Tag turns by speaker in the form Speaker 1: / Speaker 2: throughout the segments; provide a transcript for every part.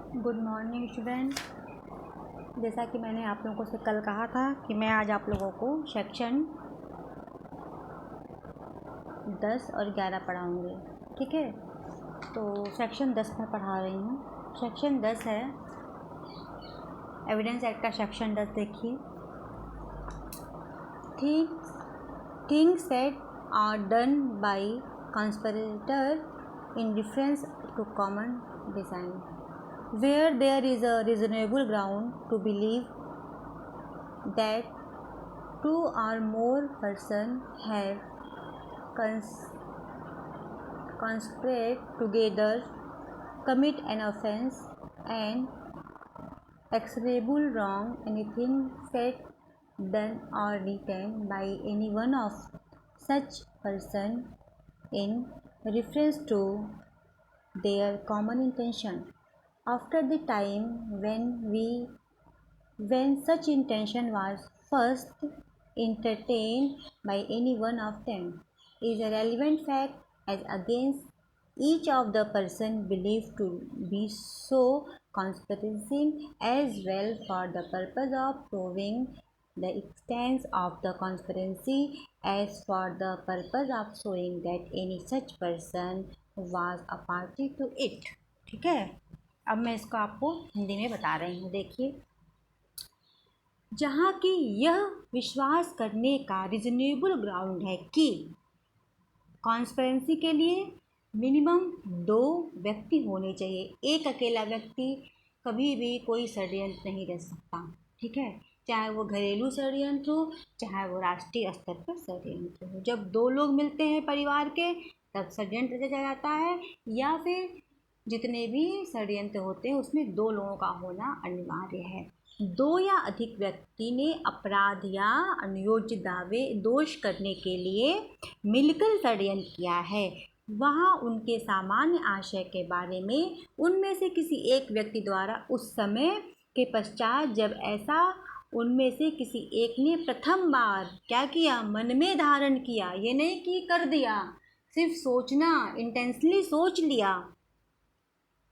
Speaker 1: Good morning student. जैसा कि मैंने आप लोगों से कल कहा था कि मैं आज आप लोगों को सेक्शन 10 और 11 पढ़ाऊँगी, ठीक है। तो सेक्शन 10 में पढ़ा रही हूँ। सेक्शन 10 है एविडेंस एक्ट का सेक्शन 10। देखिए, things said are done by conspirator in difference to common design where there is a reasonable ground to believe that two or more persons have conspired together commit an offense and execrable wrong. Anything said, done or written by any one of such person in reference to their common intention after the time when such intention was first entertained by any one of them is a relevant fact as against each of the person believed to be so conspiring, as well for the purpose of proving the extent of the conspiracy as for the purpose of showing that any such person was a party to it। ठीक है, अब मैं इसको आपको हिंदी में बता रही हूँ। देखिए, जहाँ की यह विश्वास करने का रीजनेबल ग्राउंड है कि कॉन्स्पिरेंसी के लिए मिनिमम 2 व्यक्ति होने चाहिए। एक अकेला व्यक्ति कभी भी कोई षड्यंत्र नहीं रच सकता, ठीक है। चाहे वो घरेलू षड्यंत्र हो, चाहे वो राष्ट्रीय स्तर पर षड्यंत्र हो। जब 2 लोग मिलते हैं परिवार के, तब षड्यंत्र रचा जाता है, या फिर जितने भी षड्यंत्र होते हैं उसमें 2 लोगों का होना अनिवार्य है। 2 या अधिक व्यक्ति ने अपराध या अनुयोज्य दावे दोष करने के लिए मिलकर षड्यंत्र किया है, वहाँ उनके सामान्य आशय के बारे में उनमें से किसी एक व्यक्ति द्वारा उस समय के पश्चात जब ऐसा उनमें से किसी एक ने प्रथम बार क्या किया, मन में धारण किया, ये नहीं कि कर दिया, सिर्फ सोचना, इंटेंशनली सोच लिया,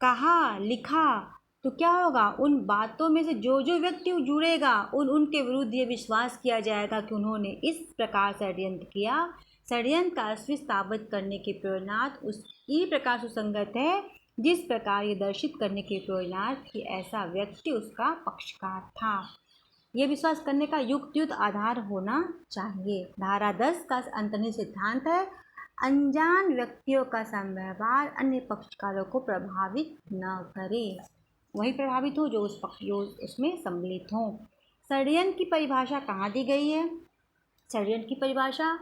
Speaker 1: कहा, लिखा, तो क्या होगा, उन बातों में से जो व्यक्ति जुड़ेगा उनके विरुद्ध ये विश्वास किया जाएगा कि उन्होंने इस प्रकार षड्यंत्र किया। षड्यंत्र का अस्तित्व साबित करने के प्रयोजनार्थ उसी प्रकार सुसंगत है जिस प्रकार ये दर्शित करने के प्रयोजनार्थ कि ऐसा व्यक्ति उसका पक्षकार था। यह विश्वास करने का युक्त आधार होना चाहिए। धारा 10 का अंतर्निहित सिद्धांत है, अनजान व्यक्तियों का समव्यवहार अन्य पक्षकारों को प्रभावित न करे, वही प्रभावित हो जो उसमें सम्मिलित हों। षड्यंत्र की परिभाषा कहाँ दी गई है? षड्यंत्र की परिभाषा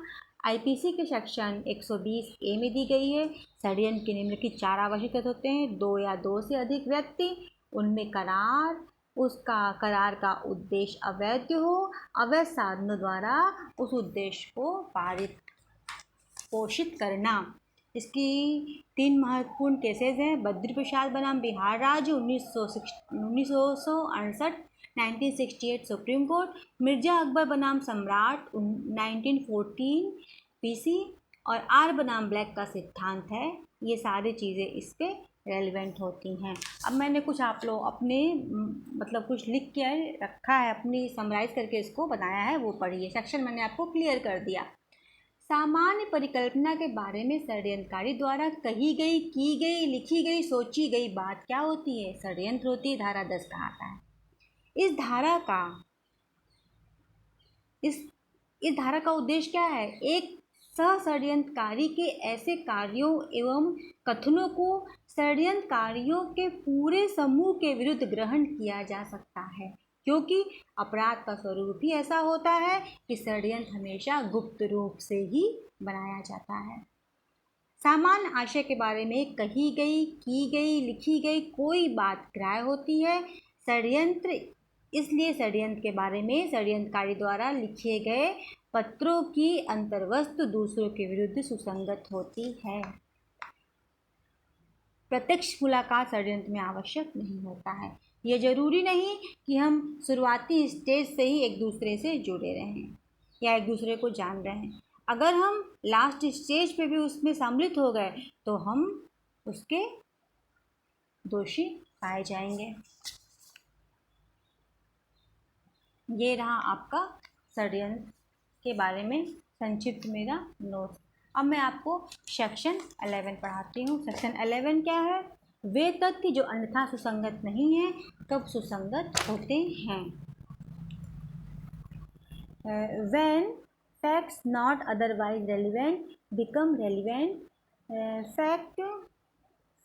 Speaker 1: आईपीसी के सेक्शन 120A में दी गई है। षड्यंत्र के निम्नलिखित 4 आवश्यक तत्व होते हैं: 2 या 2 से अधिक व्यक्ति, उनमें करार का उद्देश्य अवैध हो, अवैध साधनों द्वारा उस उद्देश्य को पोषित करना। इसकी 3 महत्वपूर्ण केसेस हैं: बद्री प्रसाद बनाम बिहार राज्य 1968 1968 सुप्रीम कोर्ट, मिर्जा अकबर बनाम सम्राट 1914 पीसी, और आर बनाम ब्लैक का सिद्धांत है। ये सारी चीज़ें इस पे रेलिवेंट होती हैं। अब मैंने कुछ आप लोग अपने कुछ लिख के रखा है, अपनी समराइज़ करके इसको बनाया है, वो पढ़िए। सेक्शन मैंने आपको क्लियर कर दिया। सामान्य परिकल्पना के बारे में षड्यंत्रकारी द्वारा कही गई, की गई, लिखी गई, सोची गई बात क्या होती है? षड्यंत्र होती है। धारा 10 का आता है। इस धारा का उद्देश्य क्या है? एक सह षड्यंत्रकारी के ऐसे कार्यों एवं कथनों को षड्यंत्रकारियों के पूरे समूह के विरुद्ध ग्रहण किया जा सकता है, क्योंकि अपराध का स्वरूप ही ऐसा होता है कि षड्यंत्र हमेशा गुप्त रूप से ही बनाया जाता है। सामान्य आशय के बारे में कही गई, की गई, लिखी गई कोई बात ग्राह्य होती है। षड्यंत्र इसलिए षड्यंत्र के बारे में षड्यंत्रकारी द्वारा लिखे गए पत्रों की अंतर्वस्तु दूसरों के विरुद्ध सुसंगत होती है। प्रत्यक्ष मुलाकात षड्यंत्र में आवश्यक नहीं होता है। यह जरूरी नहीं कि हम शुरुआती स्टेज से ही एक दूसरे से जुड़े रहें या एक दूसरे को जान रहे हैं। अगर हम लास्ट स्टेज पे भी उसमें सम्मिलित हो गए तो हम उसके दोषी पाए जाएंगे। ये रहा आपका षड्यंत्र के बारे में संक्षिप्त मेरा नोट्स। अब मैं आपको सेक्शन 11 पढ़ाती हूँ। सेक्शन 11 क्या है? वे तथ्य जो अन्यथा सुसंगत नहीं है कब सुसंगत होते हैं। When facts not otherwise relevant become relevant,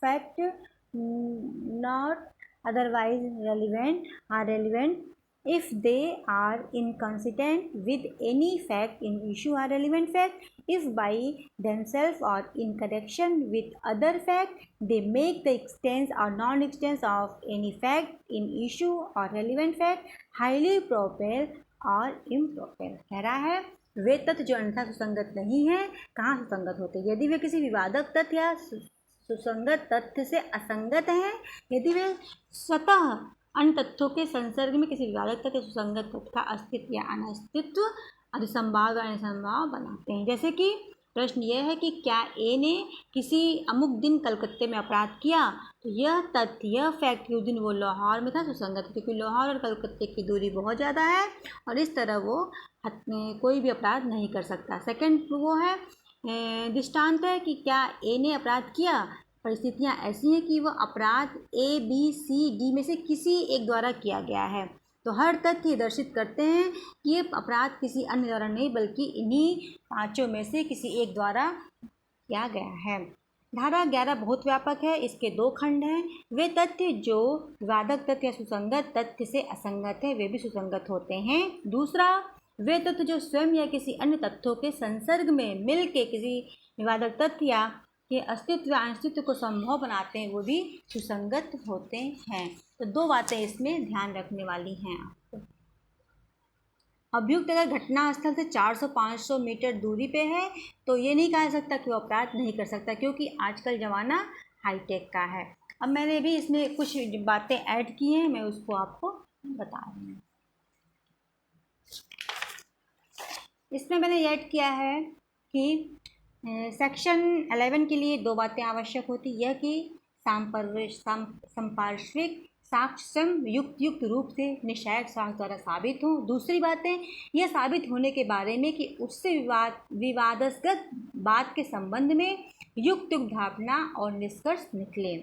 Speaker 1: fact not otherwise relevant are relevant if they are inconsistent with any fact in issue are relevant fact if by themselves or in connection with other fact they make the existence or non-existence of any fact in issue or relevant fact highly probable और improper. कह रहा है वे तथ्य जो अन्यथा सुसंगत नहीं है कहाँ सुसंगत होते हैं? यदि वे किसी विवादक तथ्य या सुसंगत तथ्य से असंगत हैं, यदि वे स्वतः अन्य तथ्यों के संसर्ग में किसी विवादक तथ्य सुसंगत तथ्य का अस्तित्व या अनस्तित्व अधिसंभाव या अनिसंभाव बनाते हैं। जैसे कि प्रश्न यह है कि क्या ए ने किसी अमुक दिन कलकत्ते में अपराध किया, तो यह तथ्य यह फैक्ट उस दिन वो लाहौर में था सुसंगत है क्योंकि लाहौर और कलकत्ते की दूरी बहुत ज़्यादा है और इस तरह वो कोई भी अपराध नहीं कर सकता। सेकंड वो है दृष्टांत है कि क्या ए ने अपराध किया, परिस्थितियाँ ऐसी हैं कि वह अपराध ए बी सी डी में से किसी एक द्वारा किया गया है। तो हर तथ्य दर्शित करते हैं कि ये अपराध किसी अन्य द्वारा नहीं बल्कि इन्हीं पांचों में से किसी एक द्वारा किया गया है। धारा 11 बहुत व्यापक है, इसके दो खंड हैं। वे तथ्य जो विवादक तथ्य या सुसंगत तथ्य से असंगत है वे भी सुसंगत होते हैं। दूसरा, वे तथ्य जो स्वयं या किसी अन्य तथ्यों के संसर्ग में मिल के किसी विवादक तथ्य या के अस्तित्व या अनिश्चित्व को संभव बनाते हैं वो भी सुसंगत होते हैं। तो दो बातें इसमें ध्यान रखने वाली हैं आपको। अभियुक्त अगर घटना स्थल से 400-500 मीटर दूरी पे है तो ये नहीं कहा जा सकता कि वो अपराध नहीं कर सकता क्योंकि आजकल ज़माना हाईटेक का है। अब मैंने भी इसमें कुछ बातें ऐड की हैं, मैं उसको आपको बता रही हूँ। इसमें मैंने ऐड किया है कि सेक्शन 11 के लिए दो बातें आवश्यक होती यह कि संपार्श्विक साक्ष्य स्वयं युक्त रूप से निश्चायक साक्ष्य द्वारा साबित हो। दूसरी बातें यह साबित होने के बारे में कि उससे विवादास्पद बात के संबंध में युक्त धारणा और निष्कर्ष निकले।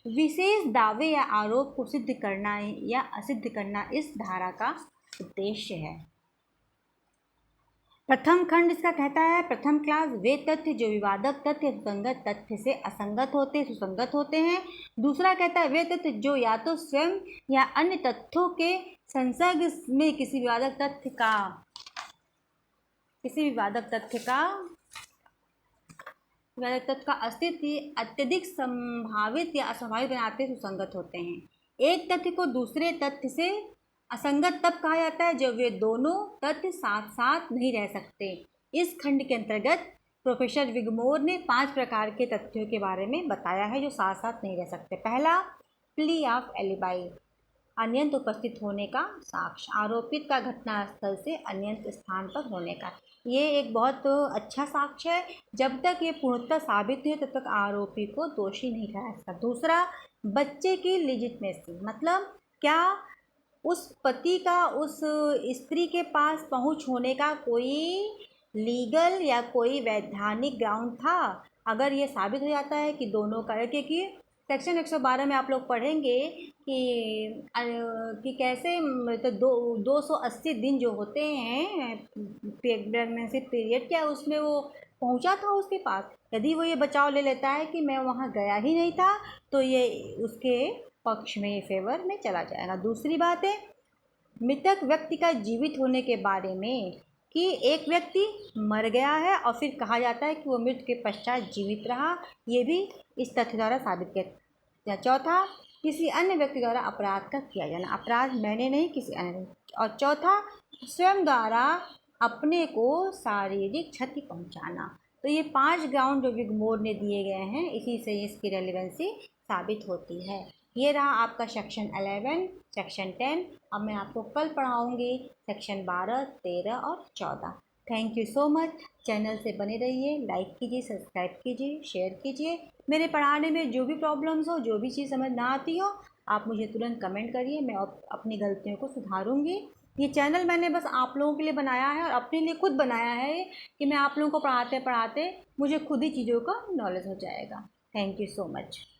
Speaker 1: विशेष दावे या आरोप को सिद्ध करना या असिद्ध करना इस धारा का उद्देश्य है। प्रथम खंड इसका कहता है, प्रथम क्लास वे तथ्य जो विवादक तथ्य सुसंगत तथ्य से असंगत होते सुसंगत होते हैं। दूसरा कहता है वे तथ्य जो या तो स्वयं या अन्य तथ्यों के संसर्ग में किसी विवादक तथ्य का अस्तित्व अत्यधिक संभावित या असंभावित बनाते सुसंगत होते हैं। एक तथ्य को दूसरे तथ्य से असंगत तब कहा जाता है जब वे दोनों तथ्य साथ साथ नहीं रह सकते। इस खंड के अंतर्गत प्रोफेसर विगमोर ने 5 प्रकार के तथ्यों के बारे में बताया है जो साथ साथ नहीं रह सकते। पहला, प्ली ऑफ एलिबाई, अन्यंत उपस्थित होने का साक्ष्य, आरोपित का घटनास्थल से अन्यंत स्थान पर होने का। ये एक बहुत अच्छा साक्ष्य है, जब तक ये पूर्णतः साबित नहीं तब तक आरोपी को दोषी नहीं ठहरा सकता। दूसरा, बच्चे की लिजिटमेसी, मतलब क्या उस पति का उस स्त्री के पास पहुंच होने का कोई लीगल या कोई वैधानिक ग्राउंड था। अगर ये साबित हो जाता है कि दोनों का, क्योंकि सेक्शन 112 में आप लोग पढ़ेंगे कि कैसे तो 280 दिन जो होते हैं प्रेगनेंसी पीरियड, क्या उसमें वो पहुंचा था उसके पास। यदि वो ये बचाव ले लेता है कि मैं वहाँ गया ही नहीं था तो ये उसके पक्ष में फेवर में चला जाएगा। दूसरी बात है मृतक व्यक्ति का जीवित होने के बारे में कि एक व्यक्ति मर गया है और फिर कहा जाता है कि वो मृत्यु के पश्चात जीवित रहा, ये भी इस तथ्य द्वारा साबित किया। चौथा, किसी अन्य व्यक्ति द्वारा अपराध का किया जाना, अपराध मैंने नहीं किसी अन्य। और चौथा, स्वयं द्वारा अपने को शारीरिक क्षति पहुंचाना। तो ये 5 ग्राउंड जो विगमोर ने दिए गए हैं, इसी से इसकी रेलिवेंसी साबित होती है। ये रहा आपका सेक्शन 11, सेक्शन 10। अब मैं आपको कल पढ़ाऊँगी सेक्शन 12, 13 और 14। Thank you so much. Channel से बने रहिए, लाइक कीजिए, सब्सक्राइब कीजिए, शेयर कीजिए। मेरे पढ़ाने में जो भी प्रॉब्लम्स हो, जो भी चीज़ समझ ना आती हो, आप मुझे तुरंत कमेंट करिए, मैं अपनी गलतियों को सुधारूँगी। ये चैनल मैंने बस आप लोगों के लिए बनाया है और अपने लिए खुद बनाया है कि मैं आप लोगों को पढ़ाते पढ़ाते मुझे खुद ही चीज़ों का नॉलेज हो जाएगा। Thank you so much.